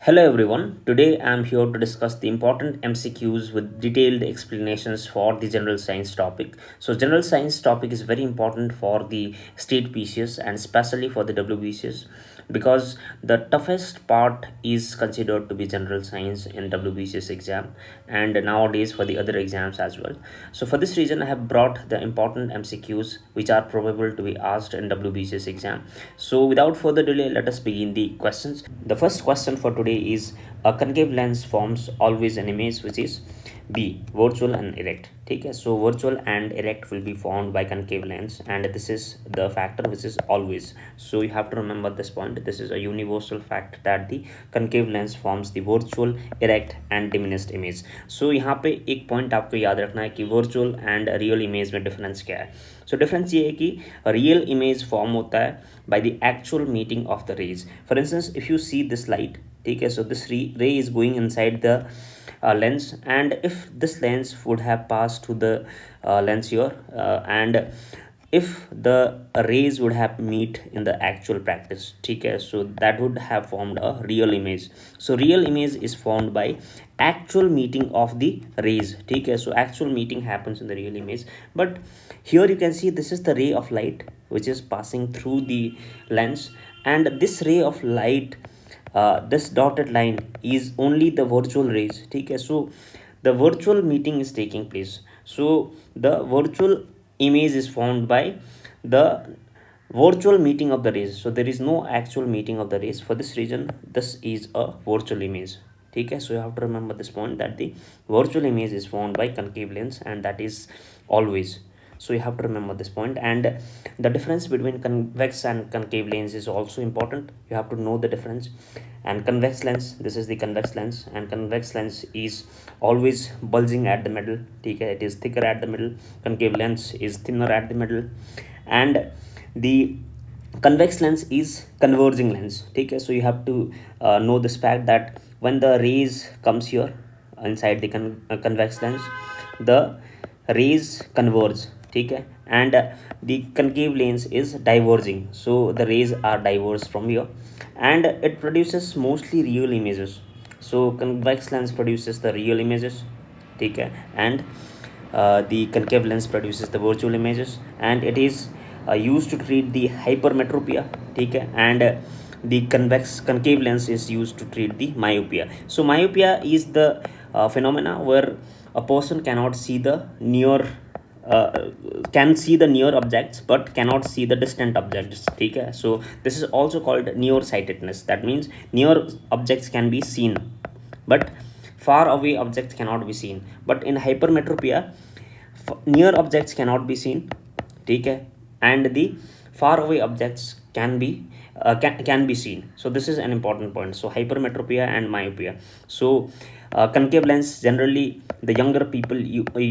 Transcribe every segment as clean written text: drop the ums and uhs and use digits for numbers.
Hello everyone, today I am here to discuss the important MCQs with detailed explanations for the general science topic. So general science topic is very important for the state PCS and especially for the WBCS because the toughest part is considered to be general science in WBCS exam and nowadays for the other exams as well. So for this reason I have brought the important MCQs which are probable to be asked in WBCS exam. So without further delay, let us begin the questions. The first question for today is a concave lens forms always an image which is B, virtual and erect. Okay, so virtual and erect will be formed by concave lens and this is the factor which is always. So you have to remember this point. This is a universal fact that the concave lens forms the virtual, erect and diminished image. So यहाँ पे एक point आपको याद रखना है कि virtual and real image में difference क्या है. So difference ये है कि real image form होता है by the actual meeting of the rays. For instance, if you see this light, okay, so this ray is going inside the lens, and if this lens would have passed to the lens here and if the rays would have meet in the actual practice, okay, so that would have formed a real image. So real image is formed by actual meeting of the rays, okay, so actual meeting happens in the real image. But here you can see this is the ray of light which is passing through the lens, and this ray of light, this dotted line is only the virtual rays, okay, so the virtual meeting is taking place. So the virtual image is formed by the virtual meeting of the rays. So there is no actual meeting of the rays. For this reason, this is a virtual image. Okay, so you have to remember this point that the virtual image is formed by concave lens and that is always. So you have to remember this point, and the difference between convex and concave lens is also important. You have to know the difference. And convex lens, this is the convex lens, and convex lens is always bulging at the middle, okay, it is thicker at the middle. Concave lens is thinner at the middle, and the convex lens is converging lens, okay. So you have to know this fact that when the rays comes here inside the convex lens, the rays converge, okay, and the concave lens is diverging, so the rays are diverged from here and it produces mostly real images. So convex lens produces the real images, okay, and the concave lens produces the virtual images, and it is used to treat the hypermetropia, okay, and the concave lens is used to treat the myopia. So myopia is the phenomena where a person cannot see the near can see the near objects but cannot see the distant objects, okay. So this is also called nearsightedness. That means near objects can be seen but far away objects cannot be seen. But in hypermetropia, near objects cannot be seen, okay, and the far away objects can be seen. So this is an important point. So hypermetropia and myopia. So concave lens, generally the younger people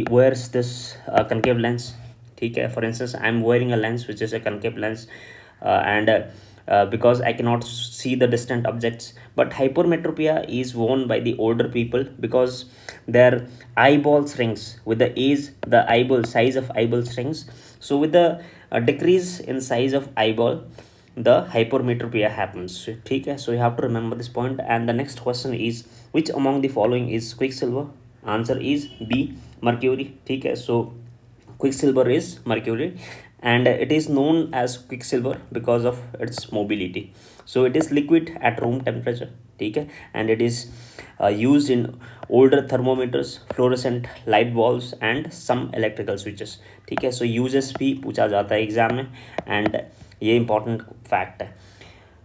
wears this concave lens, okay. For instance, I'm wearing a lens which is a concave lens and because I cannot see the distant objects. But hypermetropia is worn by the older people because their eyeball shrinks with the age. The eyeball size of eyeball shrinks, so with the decrease in size of eyeball, the hypermetropia happens, okay. So you have to remember this point. And the next question is, which among the following is quicksilver? Answer is B, mercury, okay. So quicksilver is mercury, and it is known as quicksilver because of its mobility. So it is liquid at room temperature, okay, and it is used in older thermometers, fluorescent light bulbs and some electrical switches, ठीक है. So uses भी पूछा जाता है exam में, and ये important fact है.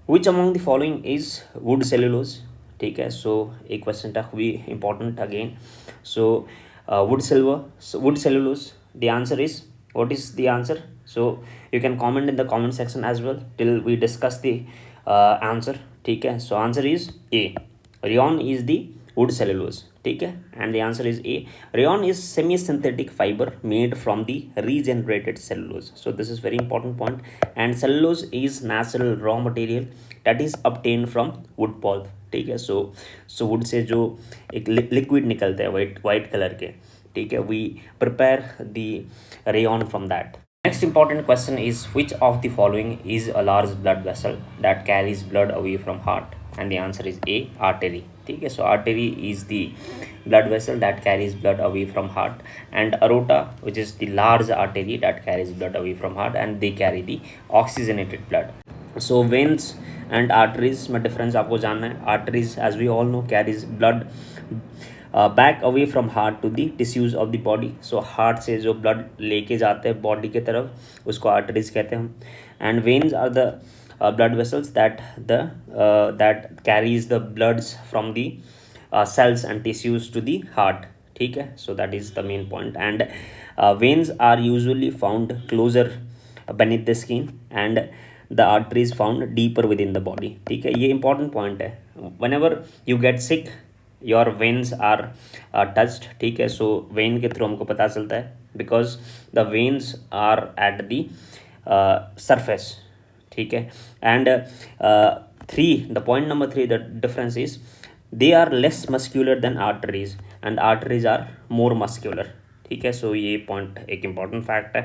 Which among the following is wood cellulose? ठीक है. So एक question था भी important again. So wood cellulose. The answer is, what is the answer? So you can comment in the comment section as well till we discuss the answer, ठीक है. So answer is A. Rayon is the wood cellulose, ठीक है, and the answer is A. Rayon is semi-synthetic fiber made from the regenerated cellulose. So this is very important point. And cellulose is natural raw material that is obtained from wood pulp, ठीक है. So wood से जो एक liquid निकलते हैं white color के, ठीक है, we prepare the rayon from that. Next important question is, which of the following is a large blood vessel that carries blood away from heart? and the answer is A, artery. ठीक है, so artery is the blood vessel that carries blood away from heart, and aorta, which is the large artery that carries blood away from heart, and they carry the oxygenated blood. So veins and arteries में difference आपको जानना है. Arteries, as we all know, carries blood back away from heart to the tissues of the body. So heart से जो blood लेके जाते हैं body की तरफ उसको आर्टरीज कहते हैं हम. And veins are the blood vessels that carries the bloods from the cells and tissues to the heart. ठीक है, so that is the main point. And veins are usually found closer beneath the skin and the arteries found deeper within the body. ठीक है, ये important point है. Whenever you get sick your veins are touched. ठीक है, so vein के through हमको पता चलता है because the veins are at the surface. ठीक है, and the point number 3, the difference is they are less muscular than arteries and arteries are more muscular. ठीक है, so ये point एक important fact है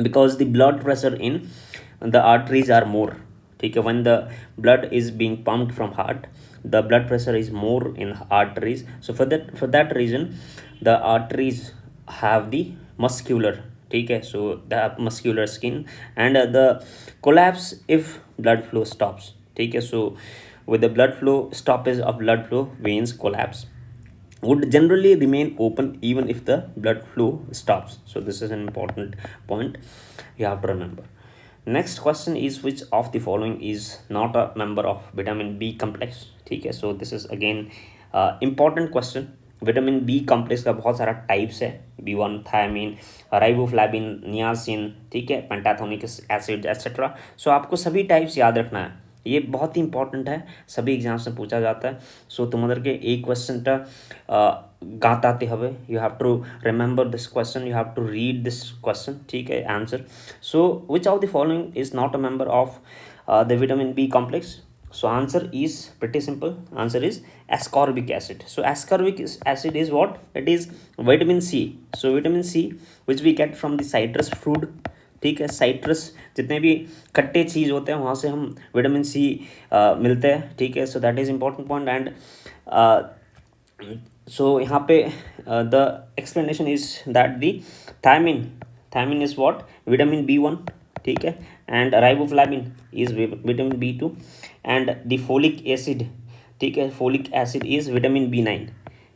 because the blood pressure in the arteries are more. ठीक है, when the blood is being pumped from heart the blood pressure is more in arteries, so for that reason the arteries have the muscular. ठीक है, so the muscular skin and the collapse if blood flow stops. ठीक है, so with the blood flow stoppage of blood flow veins collapse would generally remain open even if the blood flow stops. So this is an important point you have to remember. Next question is which of the following is not a member of vitamin B complex. ठीक है, so this is again important question. Vitamin B complex का बहुत सारा types है, B1, thiamine, riboflavin, niacin, ठीक है, pantothenic acid etcetera. सो आपको सभी टाइप्स याद रखना है, ये बहुत ही इंपॉर्टेंट है, सभी एग्जाम्स में पूछा जाता है. सो तुम्हारे एक क्वेश्चनটা गाताते হবে, you have to remember this question, you have to read this question. ठीक है, answer. So which of the following is not a member of the vitamin B complex. So answer is pretty simple. Answer is ascorbic acid. So ascorbic acid is what? It is vitamin C. So vitamin C which we get from the citrus fruit. ठीक है, citrus जितने भी खट्टे चीज़ होते हैं वहाँ से हम विटामिन सी मिलते हैं. ठीक है, so that is important point. And so यहाँ पे the explanation is that the thiamine is what? Vitamin B1. ठीक है, and riboflavin is vitamin B2 and the folic acid. ठीक है, folic acid is vitamin B9.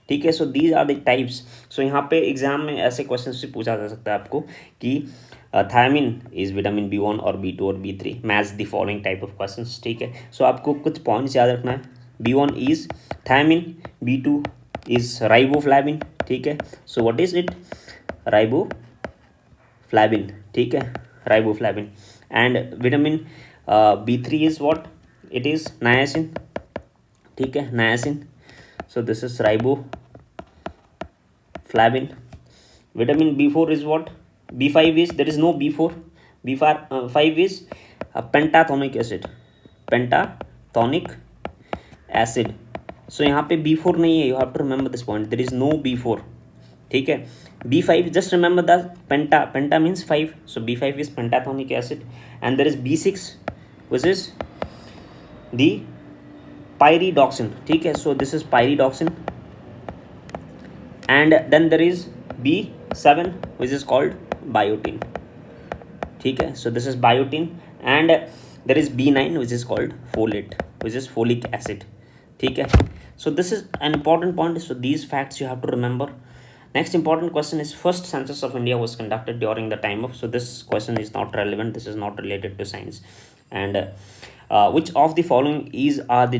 ठीक है, so these are the types. So यहाँ पे एग्जाम में ऐसे क्वेश्चन से पूछा जा सकता है आपको कि थायमिन इज विटामिन B1 और B2 और B3, match the following type of question. ठीक है, सो आपको कुछ पॉइंट्स याद रखना है. B1 is thiamine, B2 is riboflavin. ठीक है, so what is it? Riboflavin. ठीक है, riboflavin. And vitamin B3 is what? It is नायासिन. ठीक है, नायासिन. So this is riboflavin. Vitamin B4 is what? B5 is, there is no B4. B5 is pentatonic acid. Pentatonic acid. So यहाँ पे B4 नहीं है. You have to remember this point. There is no B4. ठीक है, B5, just remember that penta means 5. So B5 is pentatonic acid. And there is B6 which is the pyridoxine. ठीक है, so this is pyridoxine. And then there is B7 which is called biotin. ठीक है, so this is biotin. And there is B9 which is called folate, which is folic acid. ठीक है, so this is an important point. So these facts you have to remember. Next important question is first census of India was conducted during the time of. So this question is not relevant. This is not related to science. And which of the following are the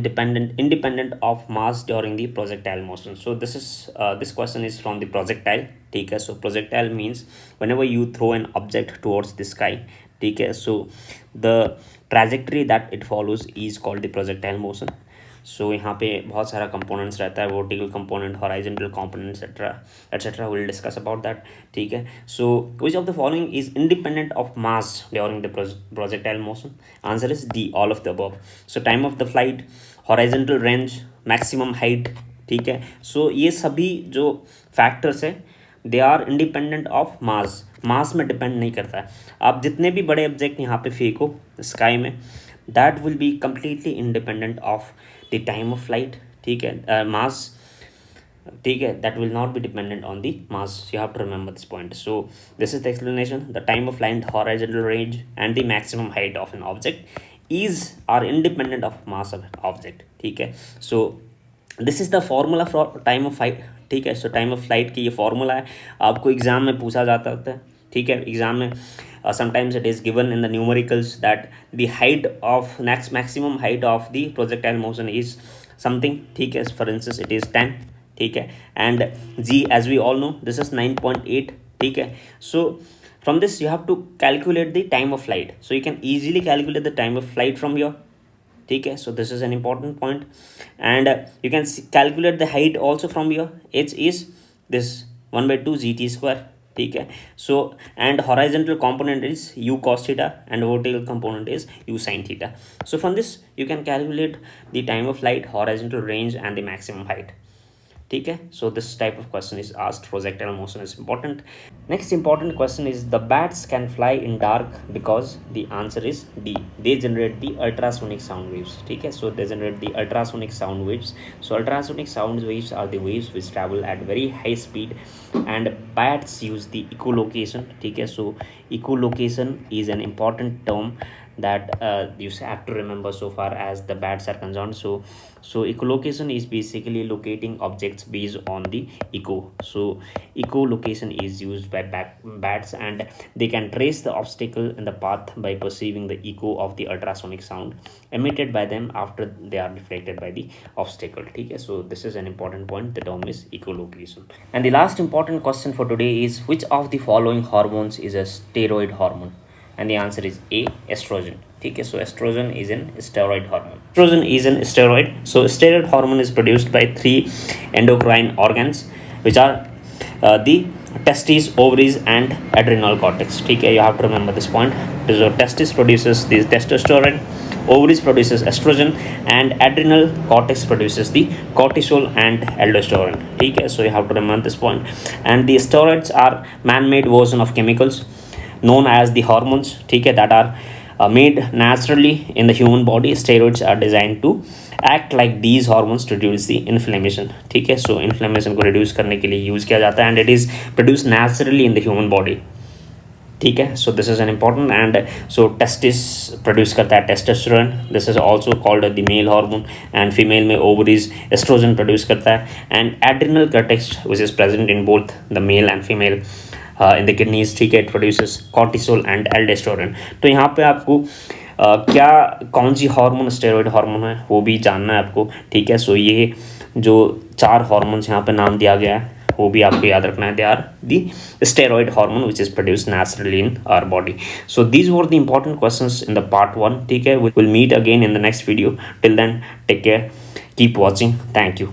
independent of mass during the projectile motion. So this question is from the projectile. ठीक है, so projectile means whenever you throw an object towards the sky. ठीक है, so the trajectory that it follows is called the projectile motion. सो यहाँ पे बहुत सारा components रहता है, vertical component, horizontal component etcetera will discuss about that. ठीक है, so which of the following is independent of mass during the projectile motion. Answer is D, all of the above. So time of the flight, horizontal range, maximum height. ठीक है, so ये सभी जो factors है they are independent of mass. Mass में depend नहीं करता है. आप जितने भी बड़े ऑब्जेक्ट यहाँ पे फेंको स्काई में, that will be completely independent of the time of flight, ठीक है, mass, ठीक है, that will not be dependent on the mass. You have to remember this point. So this is the explanation. The time of flight, horizontal range, and the maximum height of an object are independent of mass of an object, ठीक है. So this is the formula for time of flight, ठीक है. सो time of flight की ये formula है, आपको exam में पूछा जाता होता है, ठीक है. एग्जाम में sometimes it is given in the numericals that the height of maximum height of the projectile motion is something, ठीक है. फॉर इंस्टेंस इट इज़ 10, ठीक है. And g as we all know this is 9.8, ठीक है. So from this you have to calculate the time of flight. So you can easily calculate the time of flight from your, ठीक है. So this is an important point. And you can calculate the height also from your h is this 1/2 gt square, ठीक है. So and horizontal component is u cos theta and vertical component is u sin theta. So from this you can calculate the time of flight, horizontal range, and the maximum height, ठीक है. So this type of question is asked. Projectile motion is important. Next important question is the bats can fly in dark because the answer is D. They generate the ultrasonic sound waves, ठीक है. So they generate the ultrasonic sound waves. So ultrasonic sound waves are the waves which travel at very high speed, and bats use the echolocation, ठीक है. So echolocation is an important term that you have to remember so far as the bats are concerned. So echolocation is basically locating objects based on the echo. So echolocation is used by bats, and they can trace the obstacle in the path by perceiving the echo of the ultrasonic sound emitted by them after they are deflected by the obstacle, ठीक है. So this is an important point. The term is echolocation. And the last important question for today is which of the following hormones is a steroid hormone? And the answer is A, estrogen, ठीक है. So estrogen is an steroid hormone. Estrogen is an steroid. So steroid hormone is produced by 3 endocrine organs which are the testes, ovaries, and adrenal cortex, ठीक है. You have to remember this point. So testis produces the testosterone, ovaries produces estrogen, and adrenal cortex produces the cortisol and aldosterone, ठीक है. So you have to remember this point. And the steroids are man-made version of chemicals known as the hormones, ठीक है, that are made naturally in the human body. Steroids are designed to act like these hormones to reduce the inflammation, ठीक है. So inflammation को reduce करने के लिए use किया जाता है, and it is produced naturally in the human body, ठीक है. So this is an important. And so testis produce करता है testosterone. This is also called the male hormone. And female में ovaries estrogen produce करता है. And adrenal cortex which is present in both the male and female in the kidneys, ठीक है, it produces cortisol and aldosterone. तो यहाँ पे आपको क्या कौन सी हार्मोन स्टेरॉइड हार्मोन है वो भी जानना है आपको, ठीक है. सो ये जो 4 हार्मोन्स यहाँ पे नाम दिया गया है वो भी आपको याद रखना है. They are the steroid hormone which is produced naturally in our body. So these were the important questions in the part 1, ठीक है. Will meet again in the next video. Till then take care, keep watching. Thank you.